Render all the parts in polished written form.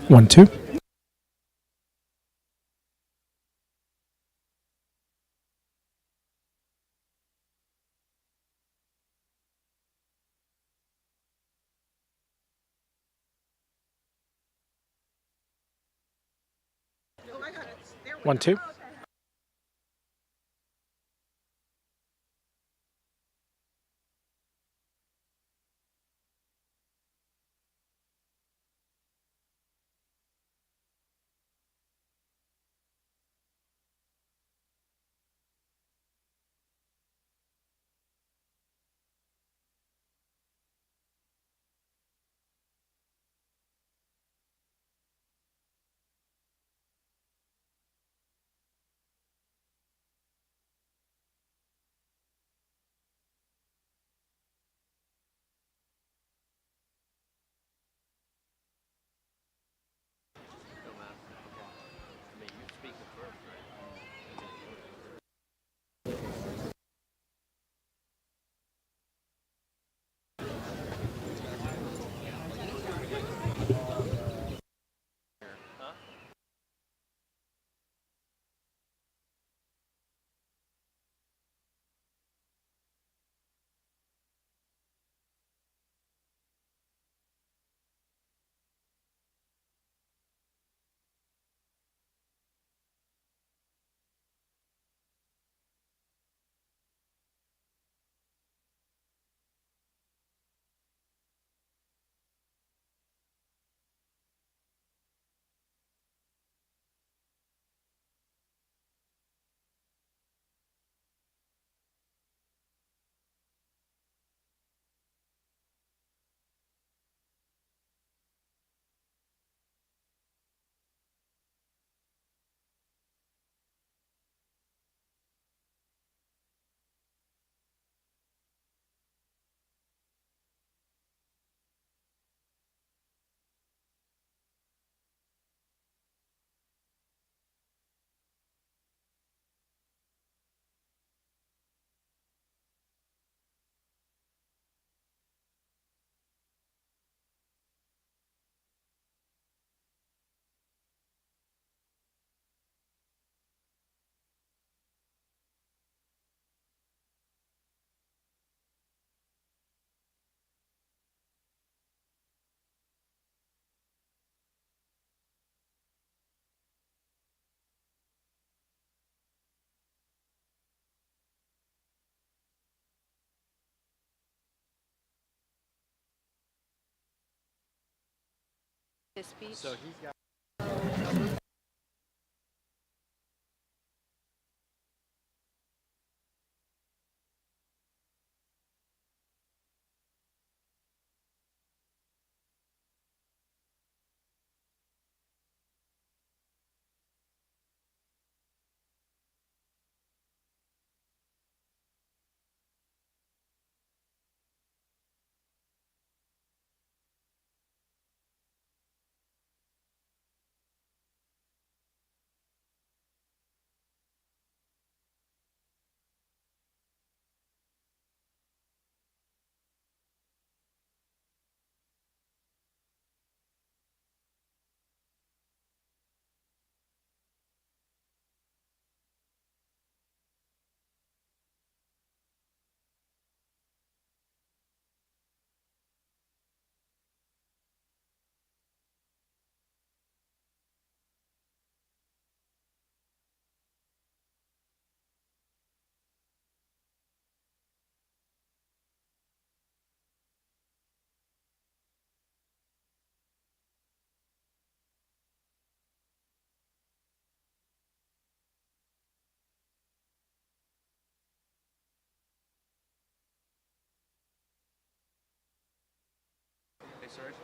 1 2. One, two. His speech. So he's got. Hey, Serge.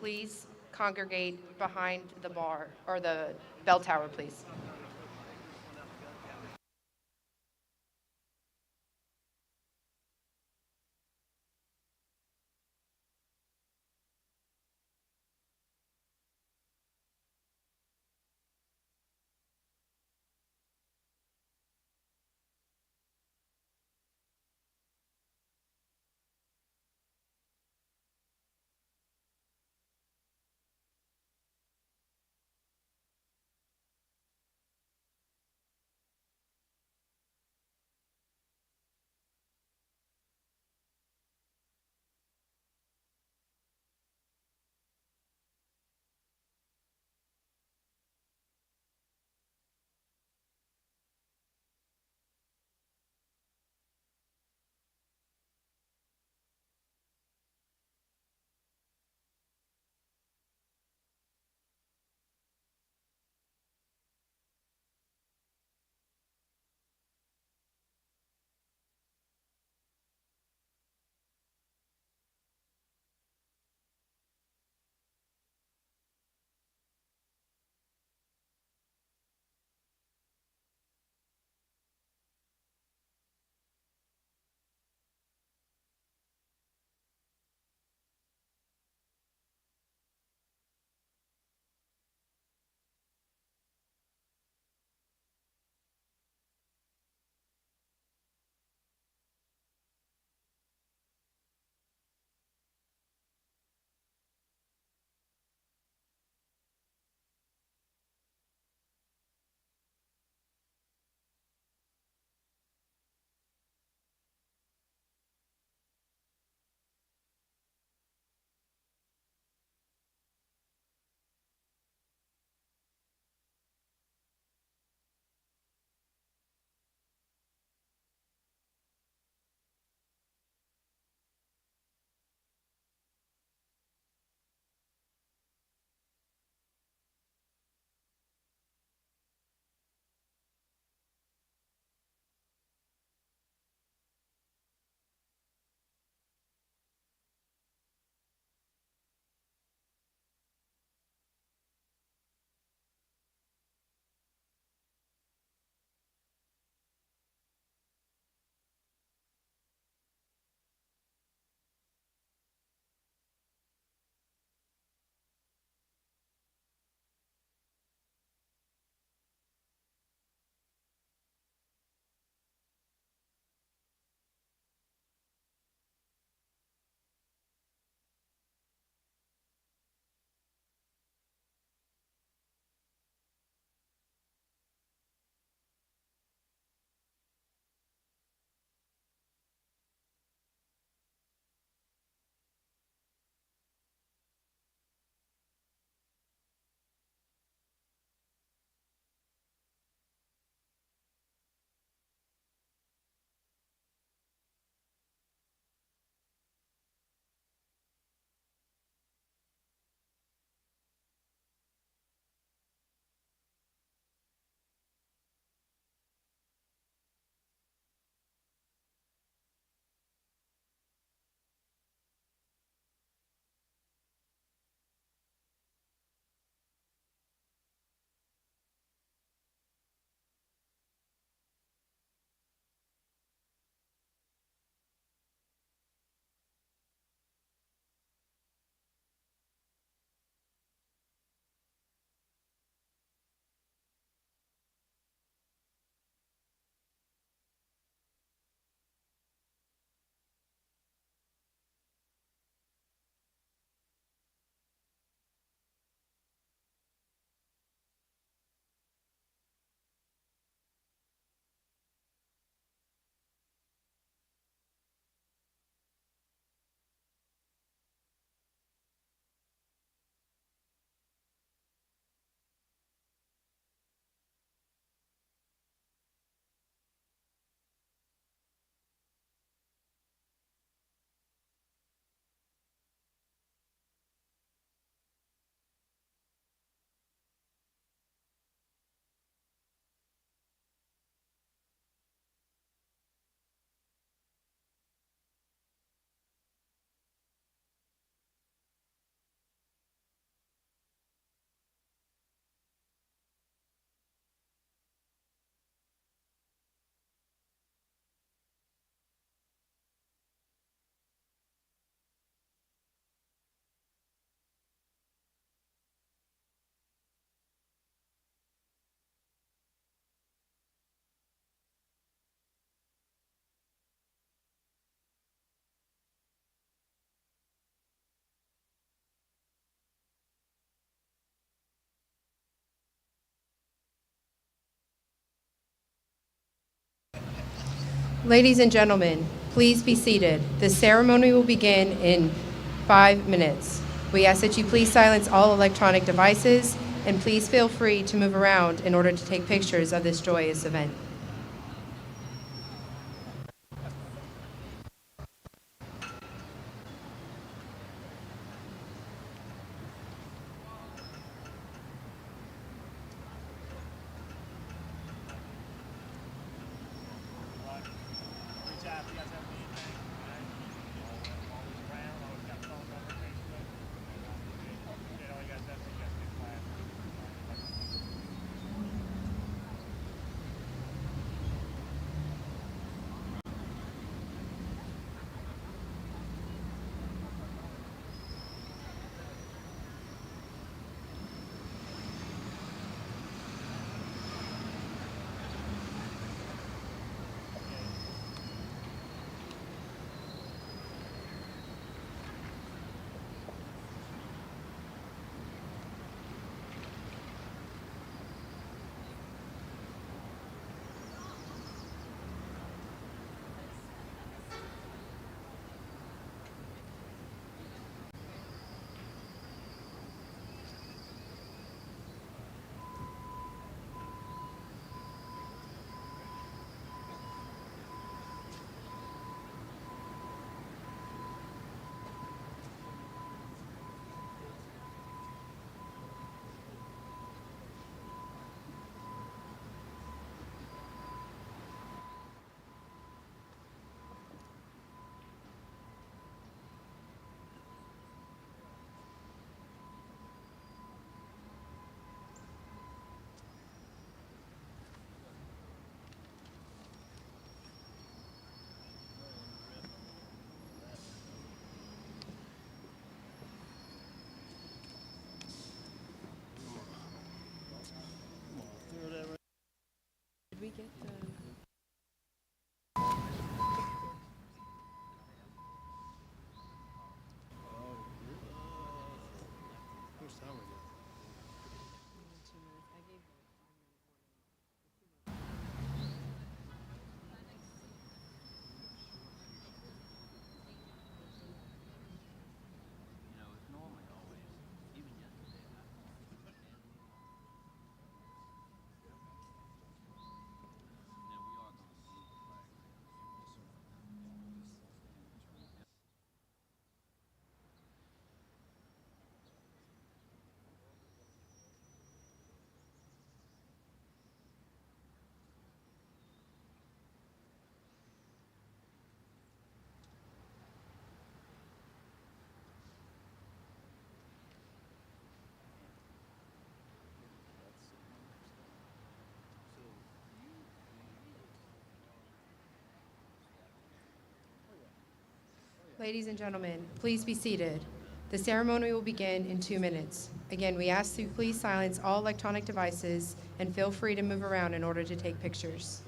please congregate behind the bar or the bell tower, please. Ladies and gentlemen, please be seated. The ceremony will begin in 5 minutes. We ask that you please silence all electronic devices and please feel free to move around in order to take pictures of this joyous event. Did we get the... Ladies and gentlemen, please be seated. The ceremony will begin in 2 minutes. Again, we ask you please silence all electronic devices and feel free to move around in order to take pictures.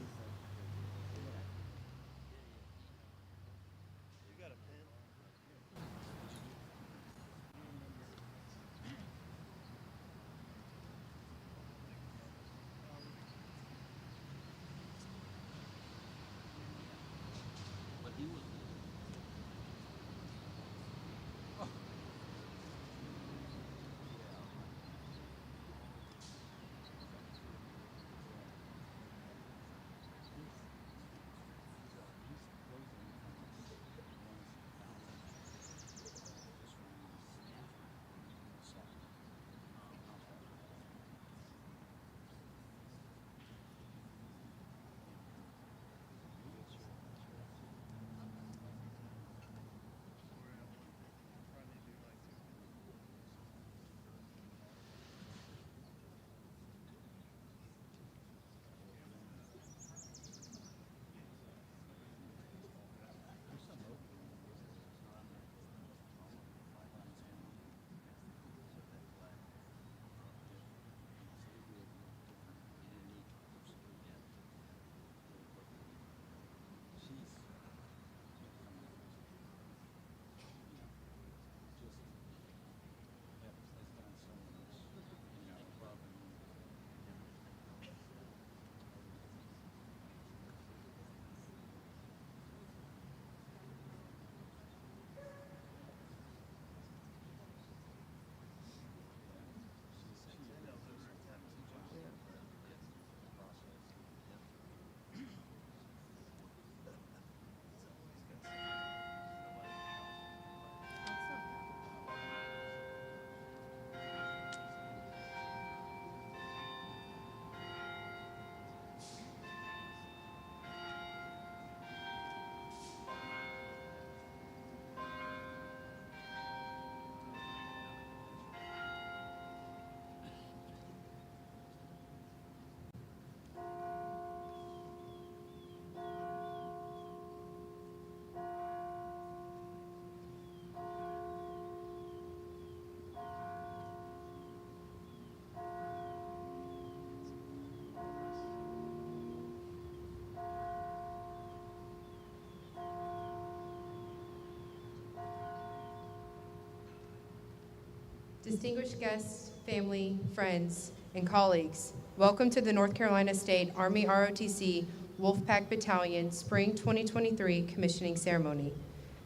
Distinguished guests, family, friends, and colleagues, welcome to the North Carolina State Army ROTC Wolfpack Battalion Spring 2023 Commissioning Ceremony.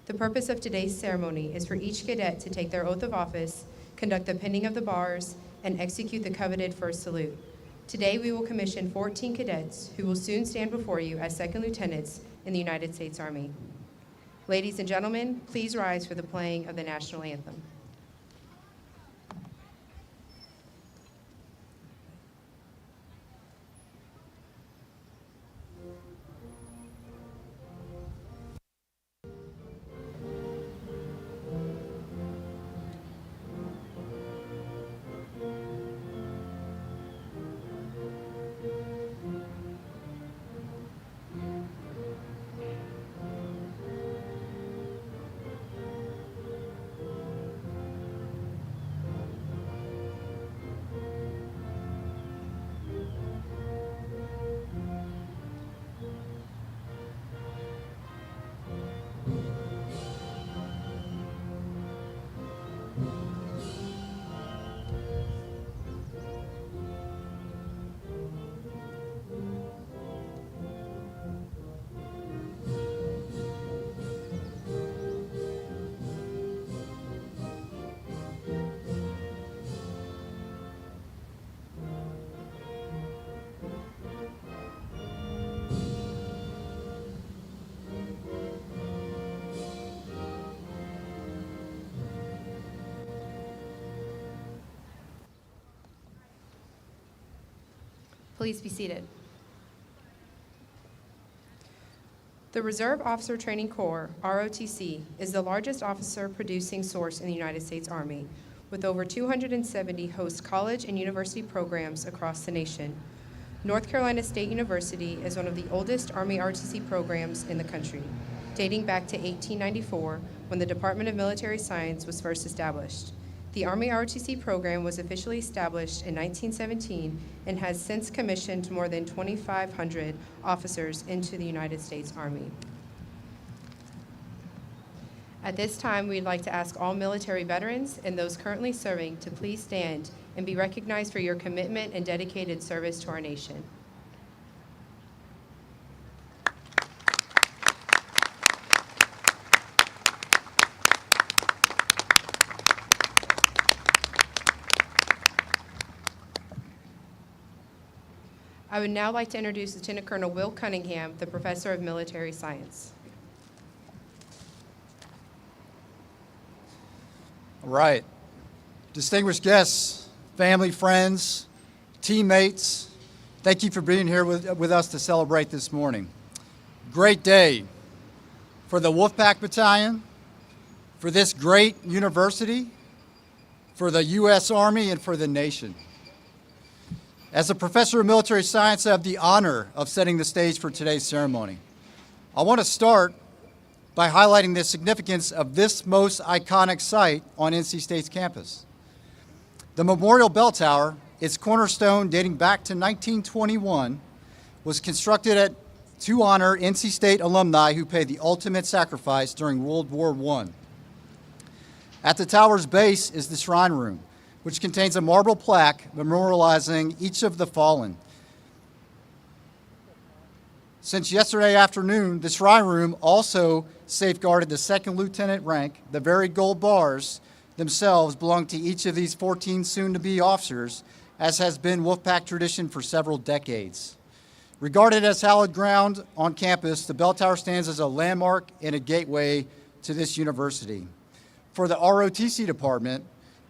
The purpose of today's ceremony is for each cadet to take their oath of office, conduct the pinning of the bars, and execute the coveted first salute. Today, we will commission 14 cadets who will soon stand before you as second lieutenants in the United States Army. Ladies and gentlemen, please rise for the playing of the national anthem. Please be seated. The Reserve Officer Training Corps, ROTC, is the largest officer-producing source in the United States Army, with over 270 host college and university programs across the nation. North Carolina State University is one of the oldest Army ROTC programs in the country, dating back to 1894, when the Department of Military Science was first established. The Army ROTC program was officially established in 1917 and has since commissioned more than 2,500 officers into the United States Army. At this time, we'd like to ask all military veterans and those currently serving to please stand and be recognized for your commitment and dedicated service to our nation. I would now like to introduce Lieutenant Colonel Will Cunningham, the Professor of Military Science. All right. Distinguished guests, family, friends, teammates, thank you for being here with us to celebrate this morning. Great day for the Wolfpack Battalion, for this great university, for the U.S. Army, and for the nation. As a professor of military science, I have the honor of setting the stage for today's ceremony. I want to start by highlighting the significance of this most iconic site on NC State's campus. The Memorial Bell Tower, its cornerstone dating back to 1921, was constructed to honor NC State alumni who paid the ultimate sacrifice during World War I. At the tower's base is the Shrine Room, which contains a marble plaque memorializing each of the fallen. Since yesterday afternoon, the Shrine Room also safeguarded the second lieutenant rank. The very gold bars themselves belong to each of these 14 soon-to-be officers, as has been Wolfpack tradition for several decades. Regarded as hallowed ground on campus, the bell tower stands as a landmark and a gateway to this university. For the ROTC department,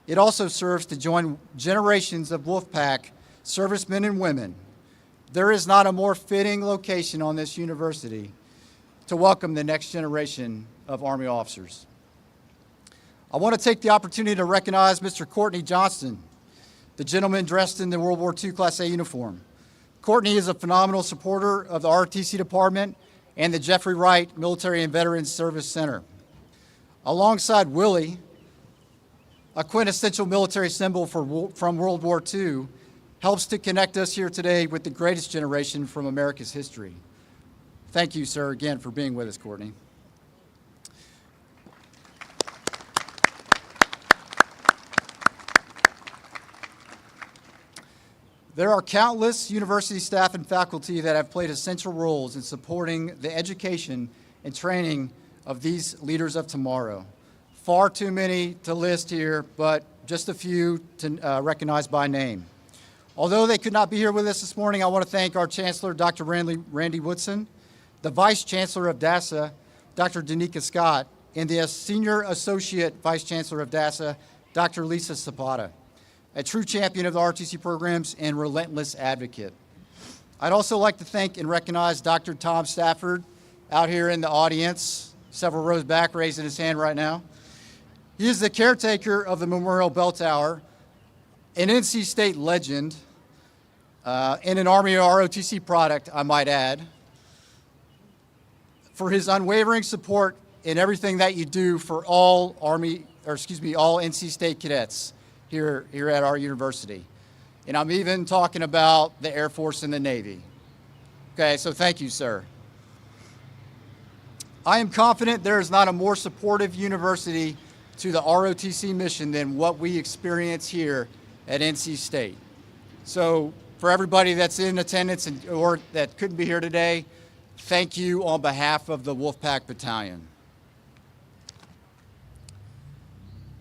it also serves to join generations of Wolfpack servicemen and women. There is not a more fitting location on this university to welcome the next generation of Army officers. I want to take the opportunity to recognize Mr. Courtney Johnston, the gentleman dressed in the World War II Class A uniform. Courtney is a phenomenal supporter of the ROTC department and the Jeffrey Wright Military and Veterans Service Center. Alongside Willie, a quintessential military symbol from World War II, helps to connect us here today with the greatest generation from America's history. Thank you, sir, again for being with us, Courtney. There are countless university staff and faculty that have played essential roles in supporting the education and training of these leaders of tomorrow. Far too many to list here, but just a few to recognize by name. Although they could not be here with us this morning, I want to thank our Chancellor, Dr. Randy Woodson, the Vice Chancellor of DASA, Dr. Danica Scott, and the Senior Associate Vice Chancellor of DASA, Dr. Lisa Zapata, a true champion of the ROTC programs and relentless advocate. I'd also like to thank and recognize Dr. Tom Stafford out here in the audience, several rows back, raising his hand right now. He is the caretaker of the Memorial Bell Tower, an NC State legend, and an Army ROTC product, I might add, for his unwavering support in everything that you do for all all NC State cadets here at our university. And I'm even talking about the Air Force and the Navy. Okay, so thank you, sir. I am confident there is not a more supportive university to the ROTC mission than what we experience here at NC State. So for everybody that's in attendance or that couldn't be here today, thank you on behalf of the Wolfpack Battalion.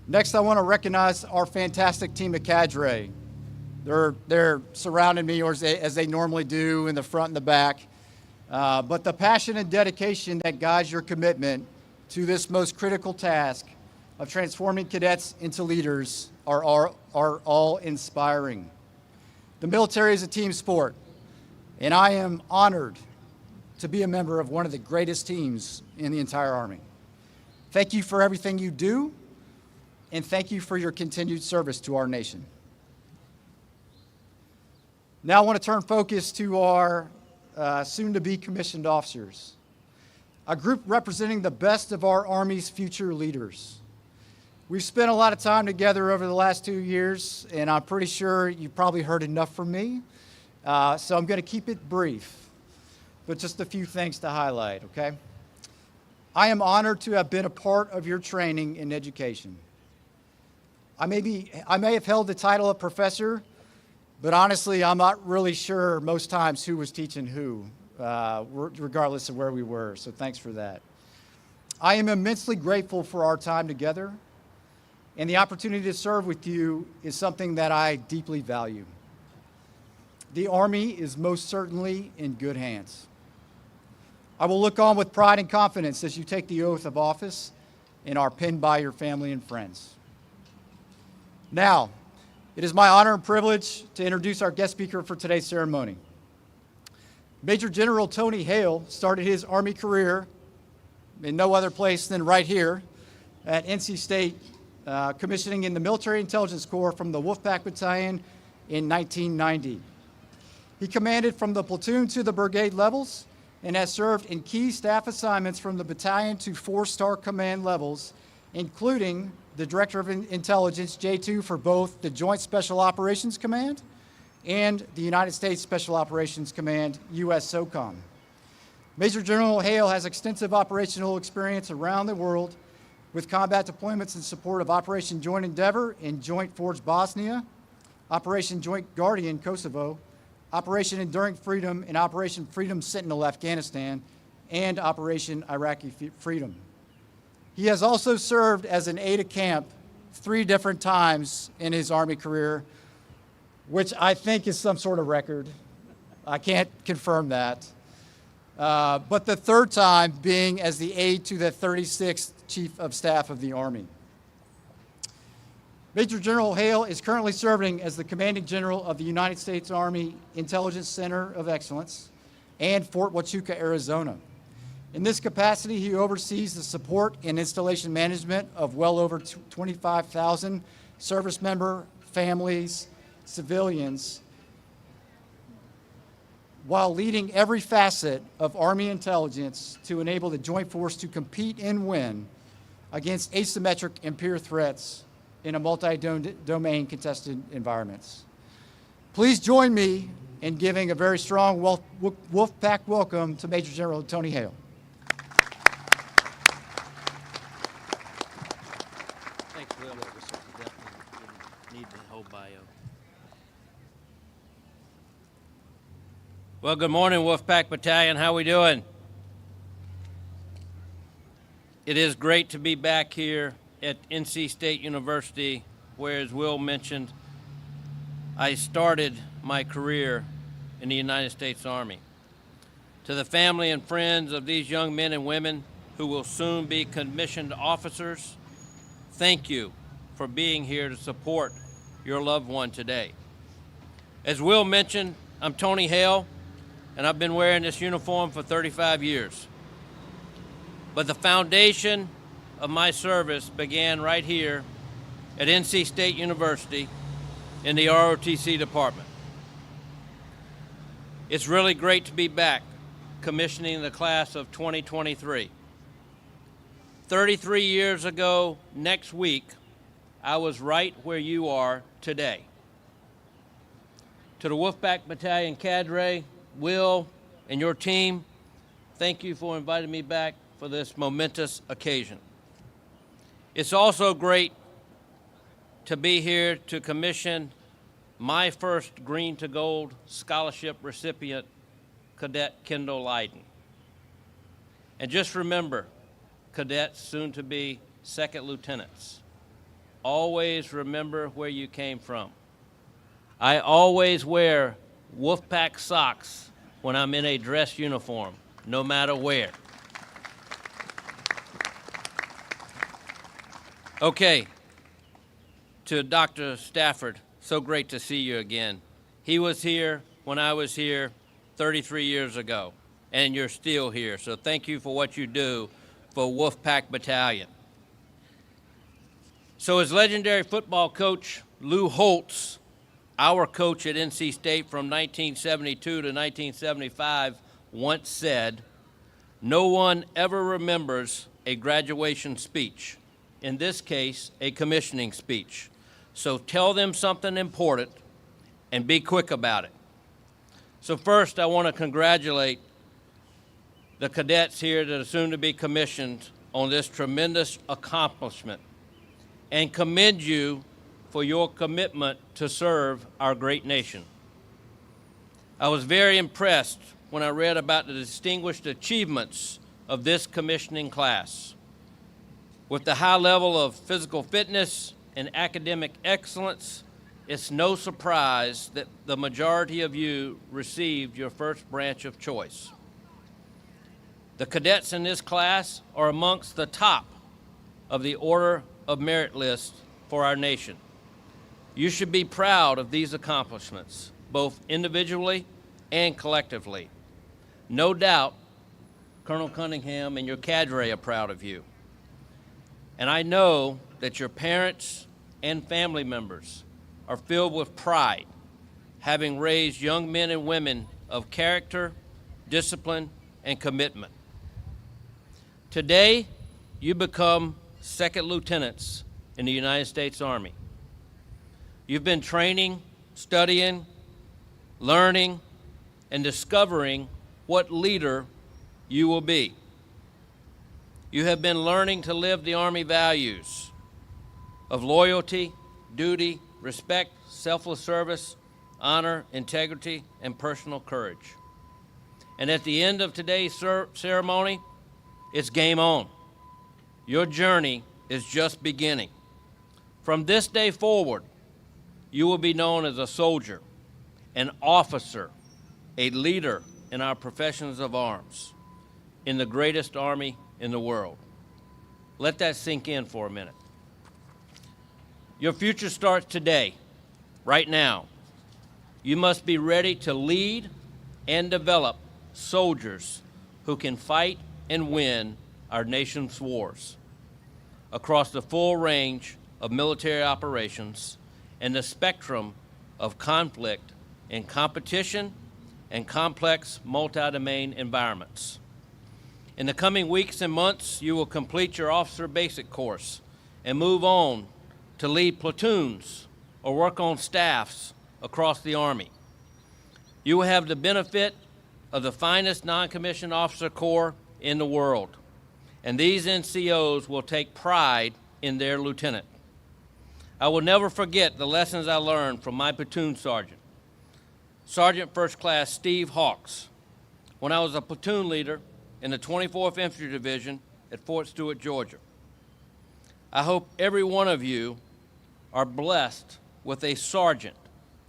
Next, I want to recognize our fantastic team of cadre. They're surrounding me, or as they normally do, in the front and the back. But the passion and dedication that guides your commitment to this most critical task of transforming cadets into leaders are all inspiring. The military is a team sport, and I am honored to be a member of one of the greatest teams in the entire Army. Thank you for everything you do, and thank you for your continued service to our nation. Now I want to turn focus to our soon-to-be commissioned officers, a group representing the best of our Army's future leaders. We've spent a lot of time together over the last 2 years, and I'm pretty sure you've probably heard enough from me, so I'm going to keep it brief, but just a few things to highlight, okay? I am honored to have been a part of your training and education. I may have held the title of professor, but honestly, I'm not really sure most times who was teaching who, regardless of where we were, so thanks for that. I am immensely grateful for our time together, and the opportunity to serve with you is something that I deeply value. The Army is most certainly in good hands. I will look on with pride and confidence as you take the oath of office and are pinned by your family and friends. Now, it is my honor and privilege to introduce our guest speaker for today's ceremony. Major General Tony Hale started his Army career in no other place than right here at NC State, commissioning in the Military Intelligence Corps from the Wolfpack Battalion in 1990. He commanded from the platoon to the brigade levels and has served in key staff assignments from the battalion to 4-star command levels, including the Director of Intelligence, J2, for both the Joint Special Operations Command and the United States Special Operations Command, US SOCOM. Major General Hale has extensive operational experience around the world with combat deployments in support of Operation Joint Endeavor in Joint Force Bosnia, Operation Joint Guardian Kosovo, Operation Enduring Freedom and Operation Freedom Sentinel Afghanistan, and Operation Iraqi Freedom. He has also served as an aide-de-camp 3 different times in his Army career, which I think is some sort of record. I can't confirm that. But the 3rd time being as the aide to the 36th Chief of Staff of the Army. Major General Hale is currently serving as the Commanding General of the United States Army Intelligence Center of Excellence and Fort Huachuca, Arizona. In this capacity, he oversees the support and installation management of well over 25,000 service member families, civilians, while leading every facet of Army intelligence to enable the Joint Force to compete and win against asymmetric and peer threats in a multi-domain contested environments. Please join me in giving a very strong Wolfpack welcome to Major General Tony Hale. Thanks, Will. Definitely need the whole bio. Well, good morning, Wolfpack Battalion. How we doing? It is great to be back here at NC State University, where, as Will mentioned, I started my career in the United States Army. To the family and friends of these young men and women who will soon be commissioned officers, thank you for being here to support your loved one today. As Will mentioned, I'm Tony Hale, and I've been wearing this uniform for 35 years. But the foundation of my service began right here at NC State University in the ROTC department. It's really great to be back commissioning the class of 2023. 33 years ago next week, I was right where you are today. To the Wolfpack Battalion cadre, Will, and your team, thank you for inviting me back for this momentous occasion. It's also great to be here to commission my first Green to Gold scholarship recipient, Cadet Kendall Leiden. And just remember, cadets, soon to be second lieutenants, always remember where you came from. I always wear Wolfpack socks when I'm in a dress uniform, no matter where. Okay, to Dr. Stafford, so great to see you again. He was here when I was here 33 years ago, and you're still here, so thank you for what you do for Wolfpack Battalion. So as legendary football coach Lou Holtz, our coach at NC State from 1972 to 1975, once said, "No one ever remembers a graduation speech, in this case, a commissioning speech. So tell them something important and be quick about it." So first, I want to congratulate the cadets here that are soon to be commissioned on this tremendous accomplishment and commend you for your commitment to serve our great nation. I was very impressed when I read about the distinguished achievements of this commissioning class. With the high level of physical fitness and academic excellence, it's no surprise that the majority of you received your first branch of choice. The cadets in this class are amongst the top of the Order of Merit list for our nation. You should be proud of these accomplishments, both individually and collectively. No doubt, Colonel Cunningham and your cadre are proud of you. And I know that your parents and family members are filled with pride, having raised young men and women of character, discipline, and commitment. Today, you become second lieutenants in the United States Army. You've been training, studying, learning, and discovering what leader you will be. You have been learning to live the Army values of loyalty, duty, respect, selfless service, honor, integrity, and personal courage. And at the end of today's ceremony, it's game on. Your journey is just beginning. From this day forward, you will be known as a soldier, an officer, a leader in our professions of arms, in the greatest army in the world. Let that sink in for a minute. Your future starts today, right now. You must be ready to lead and develop soldiers who can fight and win our nation's wars across the full range of military operations and the spectrum of conflict in competition and complex multi-domain environments. In the coming weeks and months, you will complete your officer basic course and move on to lead platoons or work on staffs across the Army. You will have the benefit of the finest non-commissioned officer corps in the world, and these NCOs will take pride in their lieutenant. I will never forget the lessons I learned from my platoon sergeant. Sergeant First Class Steve Hawks, when I was a platoon leader in the 24th Infantry Division at Fort Stewart, Georgia. I hope every one of you are blessed with a sergeant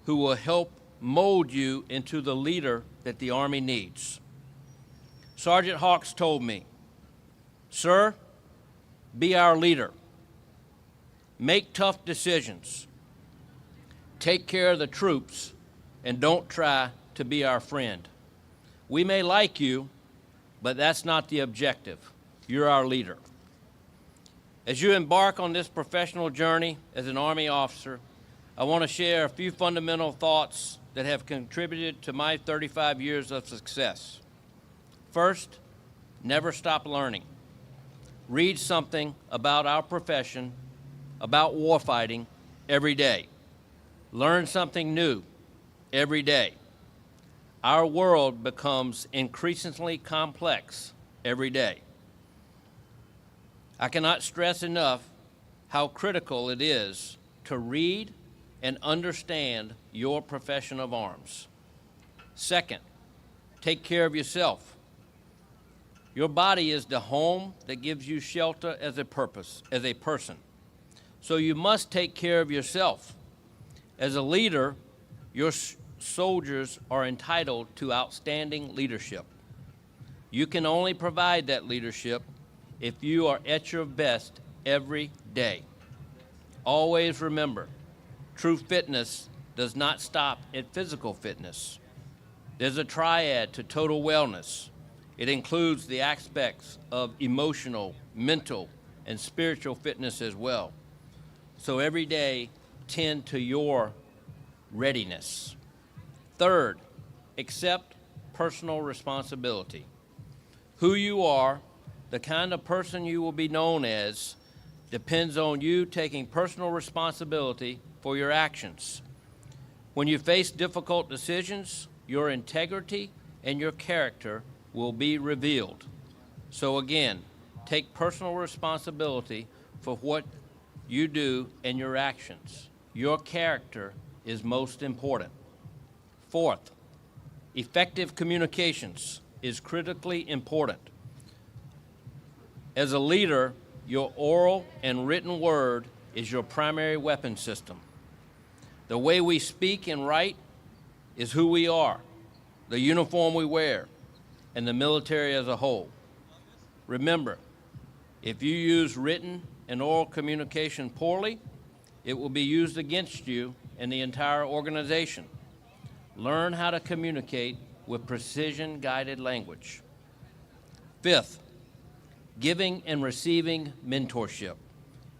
who will help mold you into the leader that the Army needs. Sergeant Hawks told me, "Sir, be our leader. Make tough decisions. Take care of the troops, and don't try to be our friend. We may like you, but that's not the objective. You're our leader." As you embark on this professional journey as an Army officer, I want to share a few fundamental thoughts that have contributed to my 35 years of success. First, never stop learning. Read something about our profession, about warfighting, every day. Learn something new every day. Our world becomes increasingly complex every day. I cannot stress enough how critical it is to read and understand your profession of arms. Second, take care of yourself. Your body is the home that gives you shelter as a person. So you must take care of yourself. As a leader, your soldiers are entitled to outstanding leadership. You can only provide that leadership if you are at your best every day. Always remember, true fitness does not stop at physical fitness. There's a triad to total wellness. It includes the aspects of emotional, mental, and spiritual fitness as well. So every day, tend to your readiness. Third, accept personal responsibility. Who you are, the kind of person you will be known as, depends on you taking personal responsibility for your actions. When you face difficult decisions, your integrity and your character will be revealed. So again, take personal responsibility for what you do and your actions. Your character is most important. Fourth, effective communications is critically important. As a leader, your oral and written word is your primary weapon system. The way we speak and write is who we are, the uniform we wear, and the military as a whole. Remember, if you use written and oral communication poorly, it will be used against you and the entire organization. Learn how to communicate with precision-guided language. Fifth, giving and receiving mentorship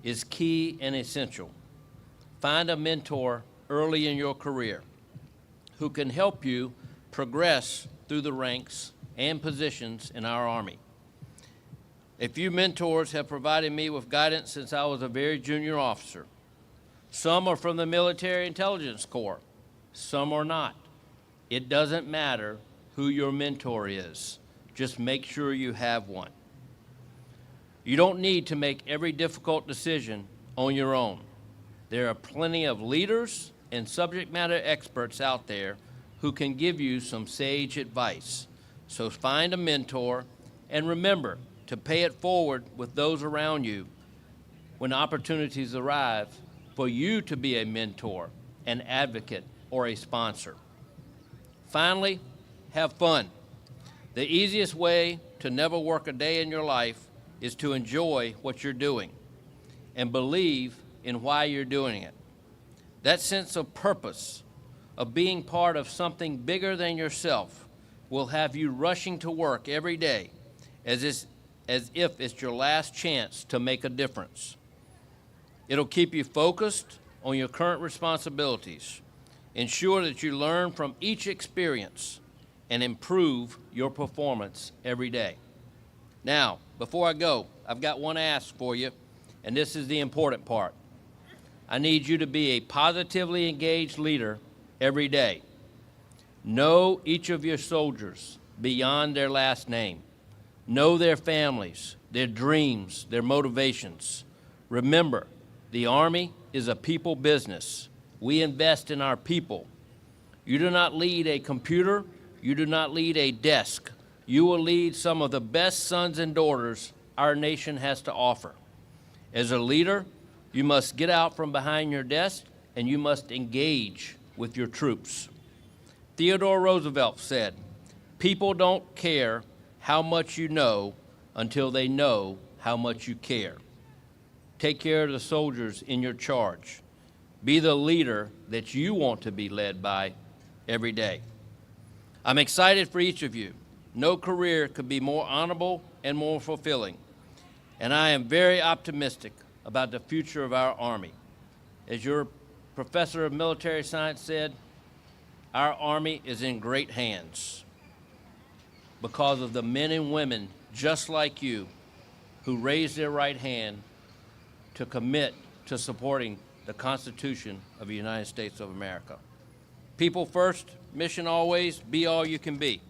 is key and essential. Find a mentor early in your career who can help you progress through the ranks and positions in our Army. A few mentors have provided me with guidance since I was a very junior officer. Some are from the Military Intelligence Corps, some are not. It doesn't matter who your mentor is. Just make sure you have one. You don't need to make every difficult decision on your own. There are plenty of leaders and subject matter experts out there who can give you some sage advice. So find a mentor and remember to pay it forward with those around you when opportunities arrive for you to be a mentor, an advocate, or a sponsor. Finally, have fun. The easiest way to never work a day in your life is to enjoy what you're doing and believe in why you're doing it. That sense of purpose, of being part of something bigger than yourself, will have you rushing to work every day as if it's your last chance to make a difference. It'll keep you focused on your current responsibilities. Ensure that you learn from each experience and improve your performance every day. Now, before I go, I've got one ask for you, and this is the important part. I need you to be a positively engaged leader every day. Know each of your soldiers beyond their last name. Know their families, their dreams, their motivations. Remember, the Army is a people business. We invest in our people. You do not lead a computer. You do not lead a desk. You will lead some of the best sons and daughters our nation has to offer. As a leader, you must get out from behind your desk and you must engage with your troops. Theodore Roosevelt said, "People don't care how much you know until they know how much you care." Take care of the soldiers in your charge. Be the leader that you want to be led by every day. I'm excited for each of you. No career could be more honorable and more fulfilling. And I am very optimistic about the future of our Army. As your professor of military science said, our Army is in great hands because of the men and women just like you who raised their right hand to commit to supporting the Constitution of the United States of America. People first, mission always, be all you can be.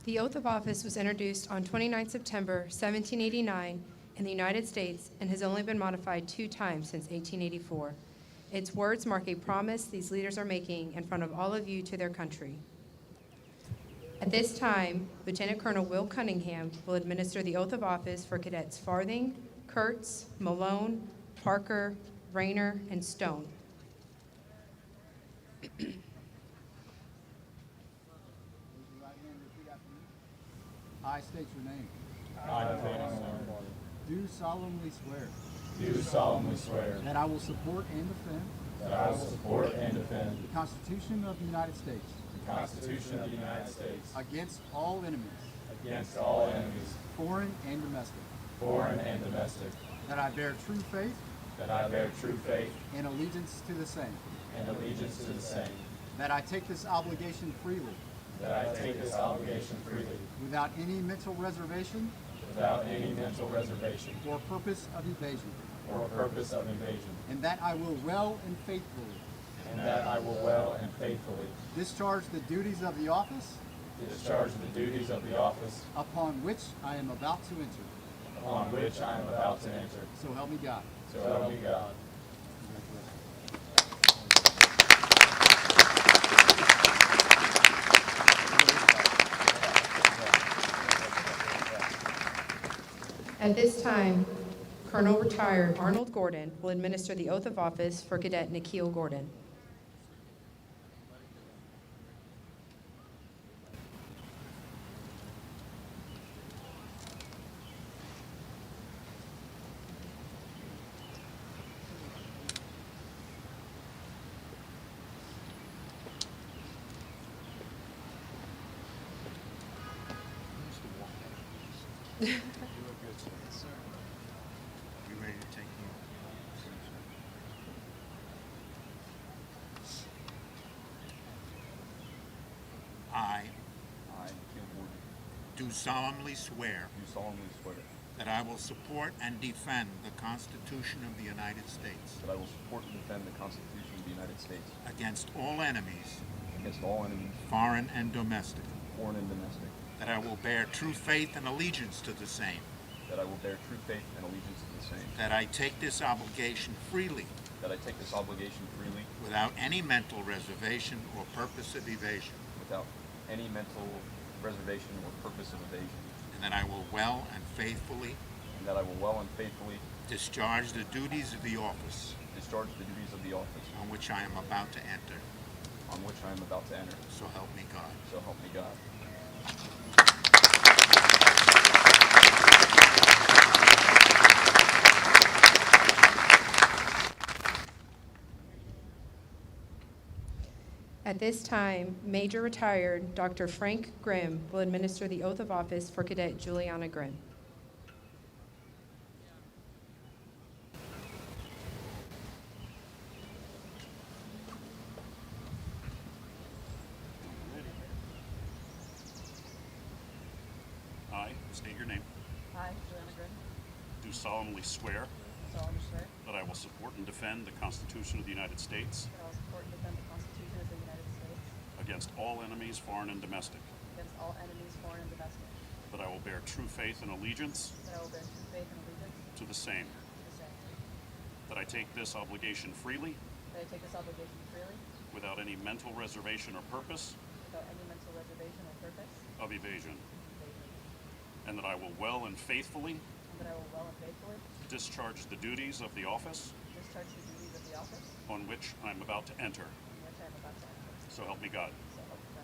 The oath of office was introduced on 29 September 1789 in the United States and has only been modified 2 times since 1884. Its words mark a promise these leaders are making in front of all of you to their country. At this time, Lieutenant Colonel Will Cunningham will administer the oath of office for Cadets Farthing, Kurtz, Malone, Parker, Rayner, and Stone. I state your name. I, Nathaniel Snowden, Do solemnly swear do solemnly swear that I will support and defend that I will support and defend the Constitution of the United States the Constitution of the United States against all enemies, against all enemies, foreign and domestic, foreign and domestic, that I bear true faith that I bear true faith and allegiance to the same, and allegiance to the same, that I take this obligation freely that I take this obligation freely without any mental reservation without any mental reservation or purpose of evasion, or purpose of invasion, and that I will well and faithfully and that I will well and faithfully discharge the duties of the office discharge the duties of the office upon which I am about to enter. upon which I am about to enter. So help me God. So help me God. At this time, Colonel Retired Arnold Gordon will administer the oath of office for Cadet Nikhil Gordon. You ready to take you? I Kim Gordon, do solemnly swear do solemnly swear that I will support and defend the Constitution of the United States that I will support and defend the Constitution of the United States against all enemies, against all enemies, foreign and domestic, foreign and domestic, that I will bear true faith and allegiance to the same, that I will bear true faith and allegiance to the same, that I take this obligation freely that I take this obligation freely without any mental reservation or purpose of evasion, without any mental reservation or purpose of evasion, and that I will well and faithfully and that I will well and faithfully discharge the duties of the office discharge the duties of the office on which I am about to enter. on which I am about to enter. So help me God. So help me God. At this time, Major Retired Dr. Frank Grimm will administer the oath of office for Cadet Juliana Grimm. I state your name. I, Joanna Grin, Do solemnly swear solemnly swear that I will support and defend the Constitution of the United States that I will support and defend the Constitution of the United States against all enemies, foreign and domestic, against all enemies, foreign and domestic, that I will bear true faith and allegiance that I will bear true faith and allegiance to the same, to the same, that I take this obligation freely that I take this obligation freely without any mental reservation or purpose without any mental reservation or purpose of evasion, of evasion, and that I will well and faithfully and that I will well and faithfully discharge the duties of the office discharge the duties of the office on which I am about to enter. in which I am about to enter. So help me God. So help me God.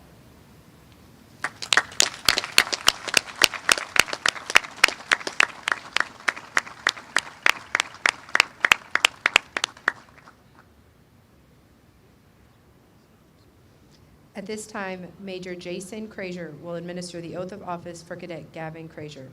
At this time, Major Jason Frazier will administer the oath of office for Cadet Gavin Frazier.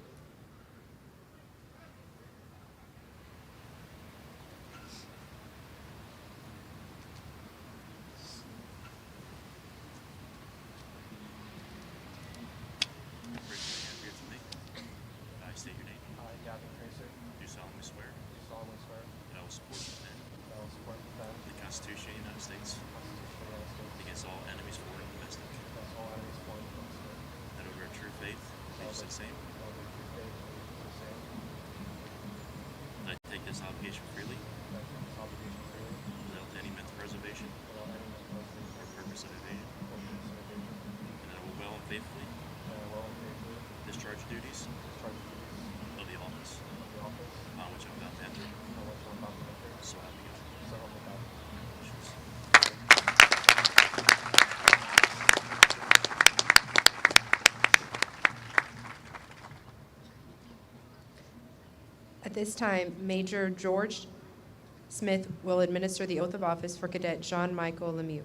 I state your name. I, Gavin Fraser, Do solemnly swear do solemnly swear that I will support and defend that I will support and defend the Constitution of the United States the Constitution of the United States against all enemies, foreign and domestic, against all enemies, foreign and domestic, that I will bear true faith and allegiance to the same, that I will bear true faith and allegiance to the same, that I take this obligation freely that I take this obligation freely without any mental reservation without any mental reservation or purpose of evasion, or purpose of evasion, and that I will well and faithfully that I will and faithfully discharge the duties discharge the duties of the office of the office on which I'm about to enter. on which I am about to enter. So help me God. So help me God. At this time, Major George Smith will administer the oath of office for Cadet Jean Michael Lemieux.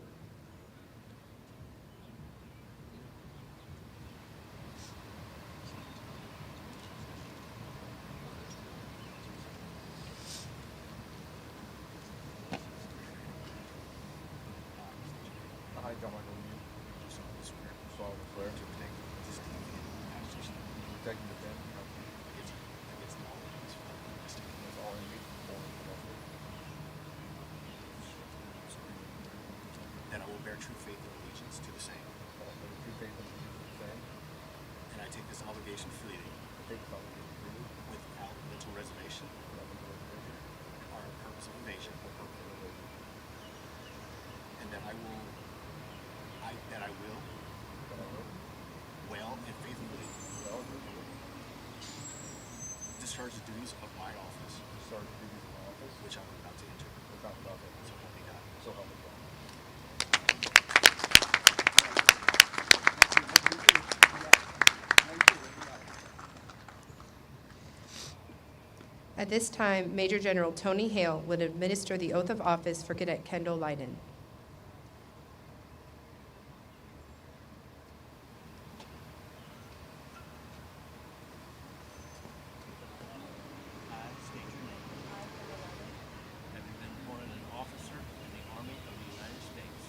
I, John Michael Lemieux, Do solemnly swear do solemnly swear to protect the Constitution protect and defend against all enemies, foreign and domestic, against all enemies, foreign and domestic, That I will bear true faith and allegiance to the same, that I will bear true faith and allegiance to the same, and I take this obligation freely and take this obligation freely without mental reservation without mental reservation or purpose of evasion, or purpose of evasion, and that I will well and faithfully well and faithfully discharge the duties of my office, discharge the duties of my office which I am about to enter. which I am about to enter. So help me God. So help me God. At this time, Major General Tony Hale will administer the oath of office for Cadet Kendall Leiden. I state your name. Having been appointed an officer in the Army of the United States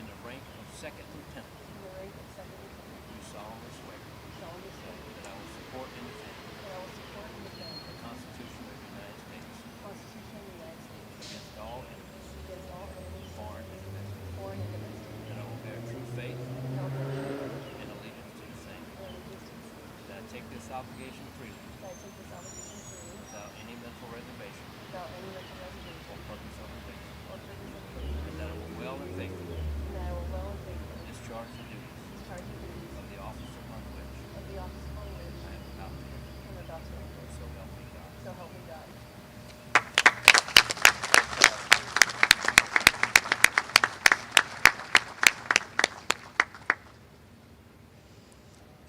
in the rank of second lieutenant, do solemnly swear that I will support and defend the Constitution of the United States against all enemies, foreign and domestic, that I will bear true faith and allegiance to the same, that I take this obligation freely without any mental reservation or purpose of evasion, and that I will well and faithfully discharge the duties of the office upon which I am about to enter. So help me God. So help me God.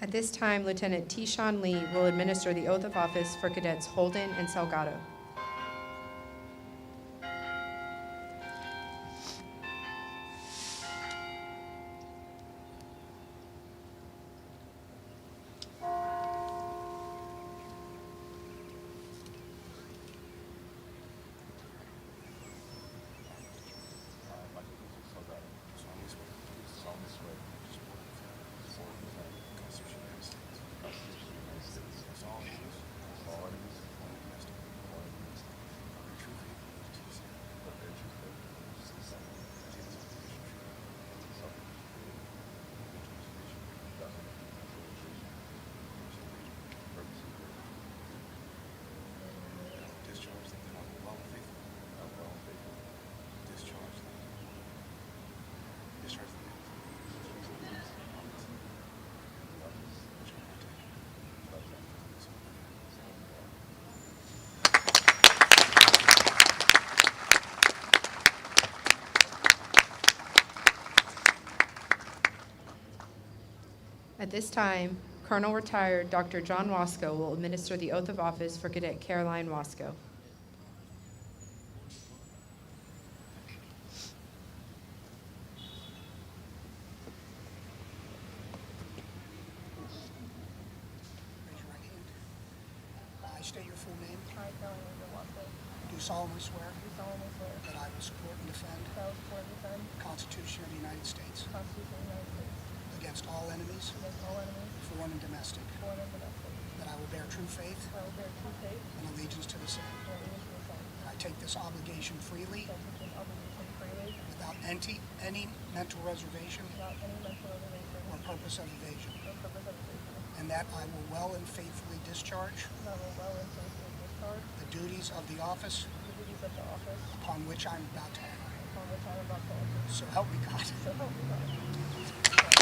At this time, Lieutenant T-Shawn Lee will administer the oath of office for Cadets Holden and Salgado. solemnly swear to support and defend the Constitution of the United States against all enemies, foreign and domestic, At this time, Colonel Retired Dr. John Wasco will administer the oath of office for Cadet Caroline Wasco. Raise your right hand. I state your full name. I, Caroline Wasco, Do solemnly swear do solemnly swear that I will support and defend that I will support and defend the Constitution of the United States the Constitution of the United States against all enemies, against all enemies, foreign and domestic, foreign and domestic. that I will bear true faith That I will bear true faith and allegiance to the same. and allegiance to the same. That I take this obligation freely That I take this obligation freely without any mental reservation without any mental reservation or purpose of evasion, or purpose of evasion. and that I will well and faithfully discharge And I will well and faithfully discharge the duties of the office the duties of the office upon which I am about to enter. upon which I am about to enter. So help me God. So help me God.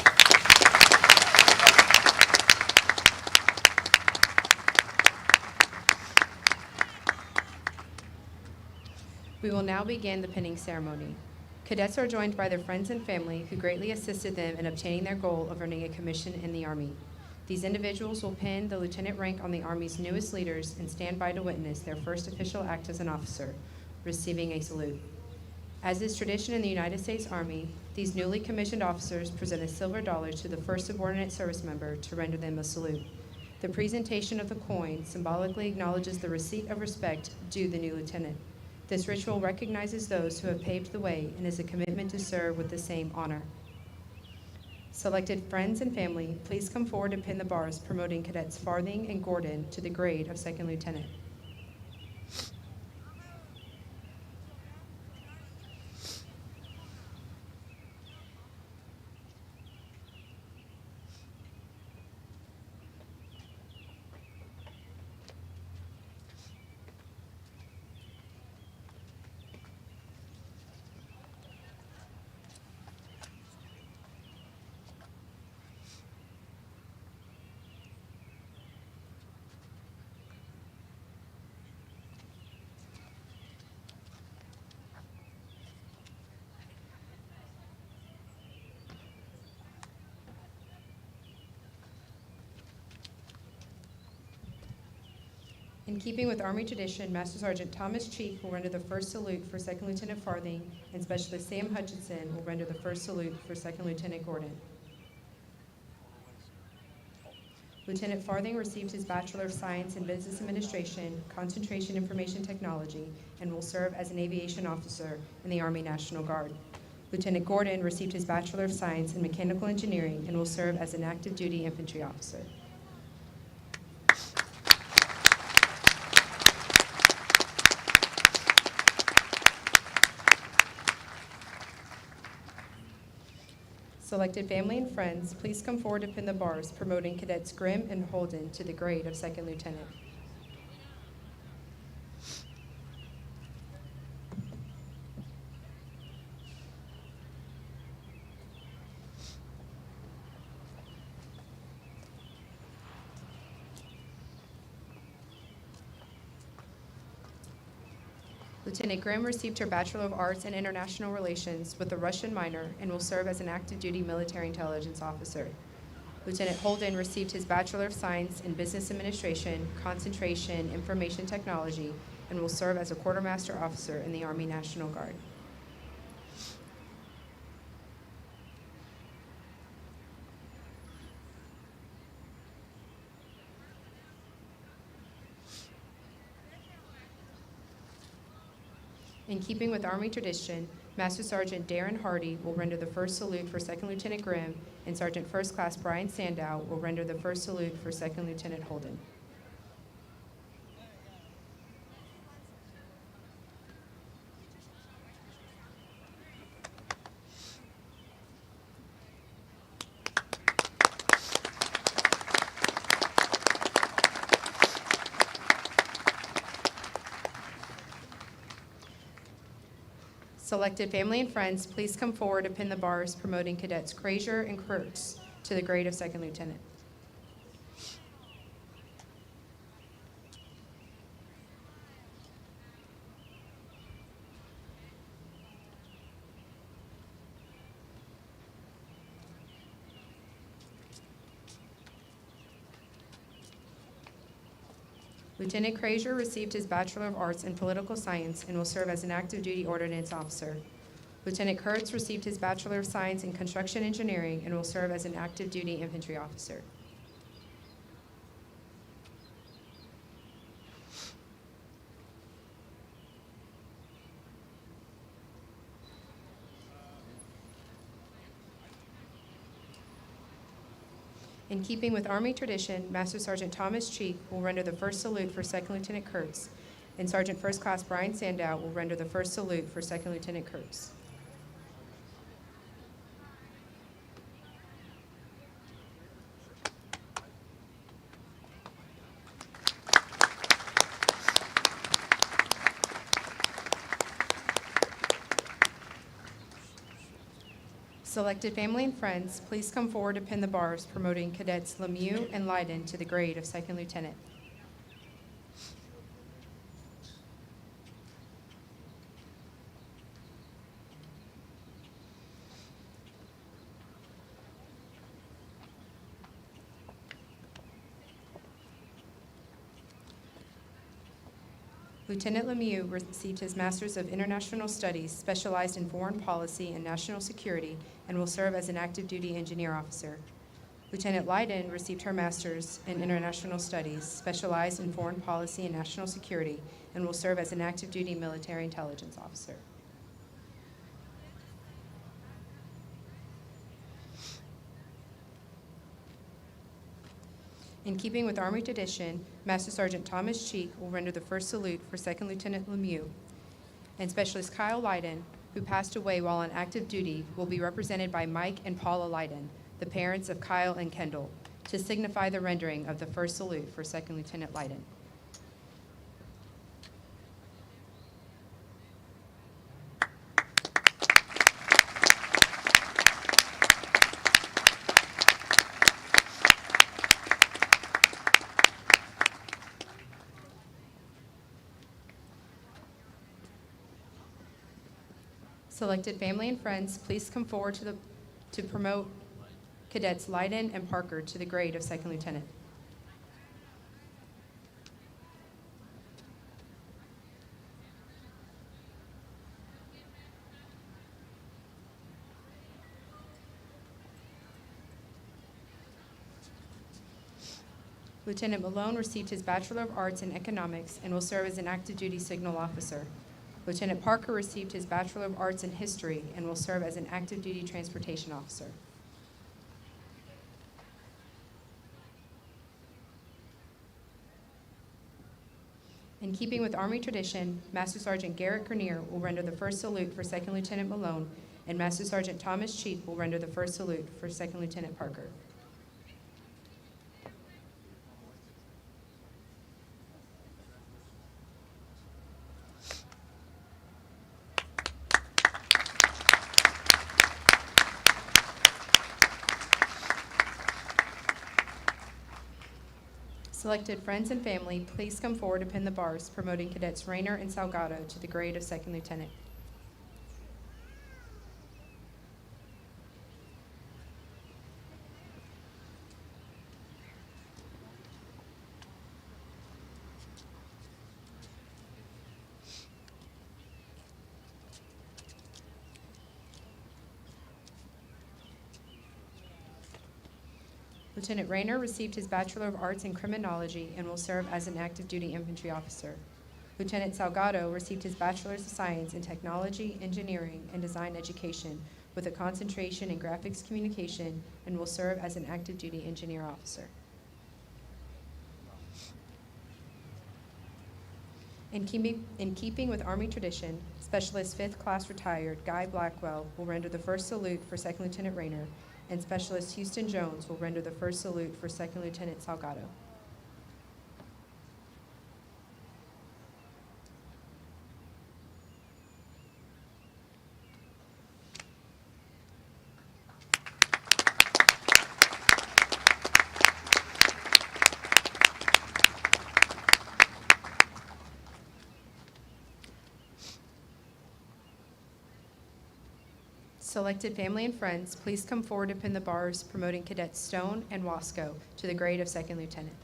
We will now begin the pinning ceremony. Cadets are joined by their friends and family who greatly assisted them in obtaining their goal of earning a commission in the Army. These individuals will pin the lieutenant rank on the Army's newest leaders and stand by to witness their first official act as an officer, receiving a salute. As is tradition in the United States Army, these newly commissioned officers present a silver dollar to the first subordinate service member to render them a salute. The presentation of the coin symbolically acknowledges the receipt of respect due the new lieutenant. This ritual recognizes those who have paved the way and is a commitment to serve with the same honor. Selected friends and family, please come forward to pin the bars promoting Cadets Farthing and Gordon to the grade of second lieutenant. In keeping with Army tradition, Master Sergeant Thomas Cheek will render the first salute for Second Lieutenant Farthing, and Specialist Sam Hutchinson will render the first salute for Second Lieutenant Gordon. Lieutenant Farthing received his Bachelor of Science in Business Administration, Concentration Information Technology, and will serve as an aviation officer in the Army National Guard. Lieutenant Gordon received his Bachelor of Science in Mechanical Engineering and will serve as an active duty infantry officer. Selected family and friends, please come forward to pin the bars promoting Cadets Grimm and Holden to the grade of second lieutenant. Lieutenant Grimm received her Bachelor of Arts in International Relations with a Russian minor and will serve as an active duty military intelligence officer. Lieutenant Holden received his Bachelor of Science in Business Administration, Concentration Information Technology, and will serve as a quartermaster officer in the Army National Guard. In keeping with Army tradition, Master Sergeant Darren Hardy will render the first salute for Second Lieutenant Grimm, and Sergeant First Class Brian Sandow will render the first salute for Second Lieutenant Holden. Selected family and friends, please come forward to pin the bars promoting Cadets Frazier and Kurtz to the grade of second lieutenant. Lieutenant Frazier received his Bachelor of Arts in Political Science and will serve as an active duty ordnance officer. Lieutenant Kurtz received his Bachelor of Science in Construction Engineering and will serve as an active duty infantry officer. In keeping with Army tradition, Master Sergeant Thomas Cheek will render the first salute for Second Lieutenant Kurtz, and Sergeant First Class Brian Sandow will render the first salute for Second Lieutenant Kurtz. Selected family and friends, please come forward to pin the bars promoting Cadets Lemieux and Leiden to the grade of Second Lieutenant. Lieutenant Lemieux received his Master's of International Studies, specialized in foreign policy and national security, and will serve as an active duty engineer officer. Lieutenant Leiden received her Master's in International Studies, specialized in foreign policy and national security, and will serve as an active duty military intelligence officer. In keeping with Army tradition, Master Sergeant Thomas Cheek will render the first salute for Second Lieutenant Lemieux, and Specialist Kyle Leiden, who passed away while on active duty, will be represented by Mike and Paula Leiden, the parents of Kyle and Kendall, to signify the rendering of the first salute for Second Lieutenant Leiden. Selected family and friends, please come forward to promote Cadets Leiden and Parker to the grade of Second Lieutenant. Lieutenant Malone received his Bachelor of Arts in Economics and will serve as an active duty signal officer. Lieutenant Parker received his Bachelor of Arts in History and will serve as an active duty transportation officer. In keeping with Army tradition, Master Sergeant Garrett Grenier will render the first salute for Second Lieutenant Malone, and Master Sergeant Thomas Cheek will render the first salute for Second Lieutenant Parker. Selected friends and family, please come forward to pin the bars promoting Cadets Rayner and Salgado to the grade of Second Lieutenant. Lieutenant Rayner received his Bachelor of Arts in Criminology and will serve as an active duty infantry officer. Lieutenant Salgado received his Bachelor's of Science in Technology, Engineering, and Design Education with a concentration in graphics communication and will serve as an active duty engineer officer. In keeping with Army tradition, Specialist 5th Class Retired Guy Blackwell will render the first salute for Second Lieutenant Rayner, and Specialist Houston Jones will render the first salute for Second Lieutenant Salgado. Selected family and friends, please come forward to pin the bars promoting Cadets Stone and Wasco to the grade of Second Lieutenant.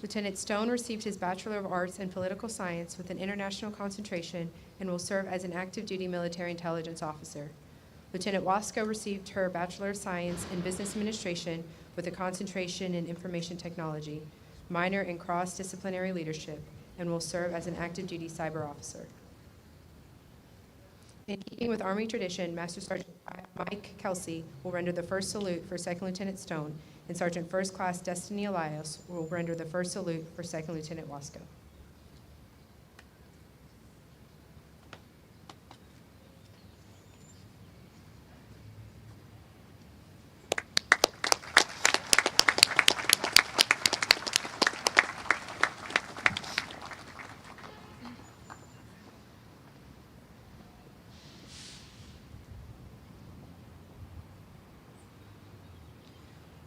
Lieutenant Stone received his Bachelor of Arts in Political Science with an international concentration and will serve as an active duty military intelligence officer. Lieutenant Wasco received her Bachelor of Science in Business Administration with a concentration in Information Technology, minor in cross-disciplinary leadership, and will serve as an active duty cyber officer. In keeping with Army tradition, Master Sergeant Mike Kelsey will render the first salute for Second Lieutenant Stone, and Sergeant First Class Destiny Elias will render the first salute for Second Lieutenant Wasco.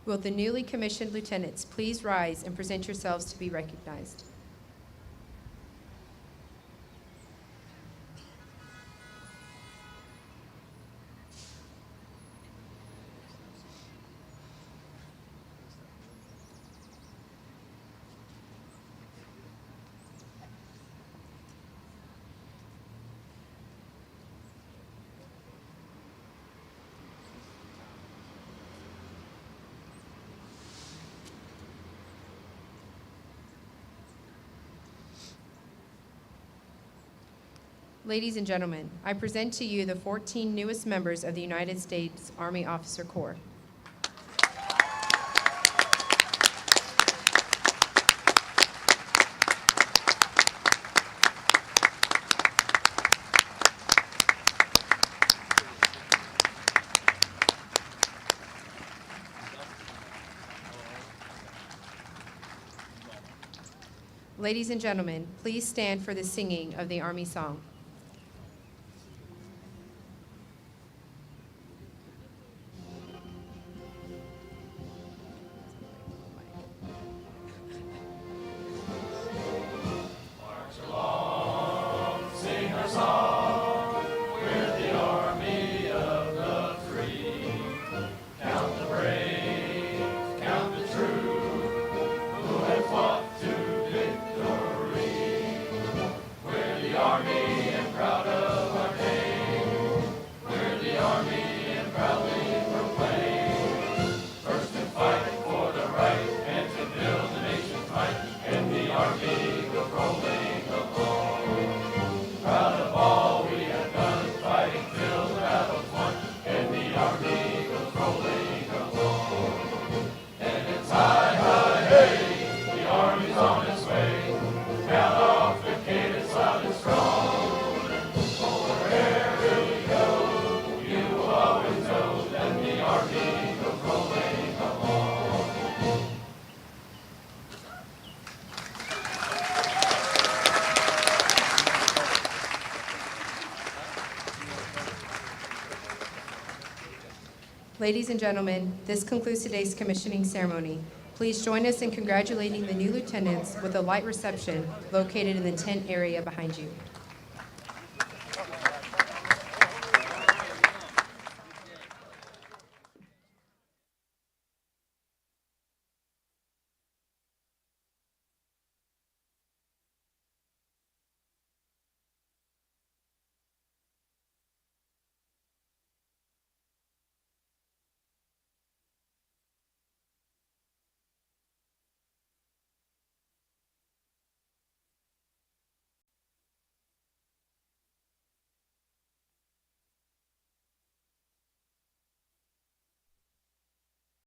Will the newly commissioned lieutenants please rise and present yourselves to be recognized? Ladies and gentlemen, I present to you the 14 newest members of the United States Army Officer Corps. Ladies and gentlemen, please stand for the singing of the Army song. Ladies and gentlemen, this concludes today's commissioning ceremony. Please join us in congratulating the new lieutenants with a light reception located in the tent area behind you.